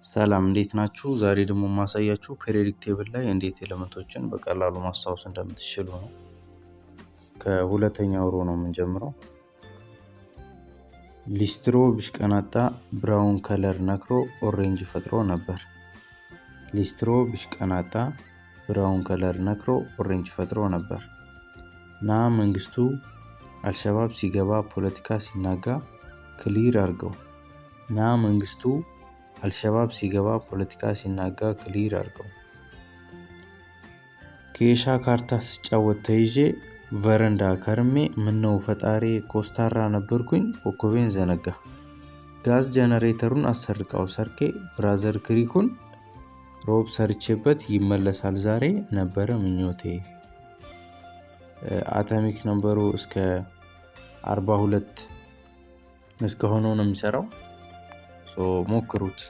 ሰላም እንዴት ናችሁ? ዛሬ ደግሞ ማሳያችሁ ፔሪዮዲክ ቴብል ላይ እንዴት ኤሌመንቶችን በቀላሉ ማስታወስ እንደምትችሉ ነው። ከሁለተኛው ሮ ነው የምንጀምረው። ሊስትሮ ቢሽቀናጣ ብራውን ከለር ነክሮ ኦሬንጅ ፈጥሮ ነበር። ሊስትሮ ቢሽቀናጣ ብራውን ከለር ነክሮ ኦሬንጅ ፈጥሮ ነበር። ና መንግስቱ አልሸባብ ሲገባ ፖለቲካ ሲናጋ ክሊር አርገው። ና መንግስቱ አልሸባብ ሲገባ ፖለቲካ ሲናጋ ክሊር አርገው። ኬሻ ካርታ ስጫወት ተይዤ ቨረንዳ ከርሜ ምነው ፈጣሪ ኮስታራ ነበርኩኝ ኮከቤን ዘነጋ። ጋዝ ጀነሬተሩን አሰርቃው ሰርኬ ብራዘር ክሪኩን ሮብ ሰርቼበት ይመለሳል ዛሬ ነበረ ምኞቴ። አቶሚክ ነምበሩ እስከ 42 እስከ ሆኖ ነው የሚሰራው። ሞክሩት።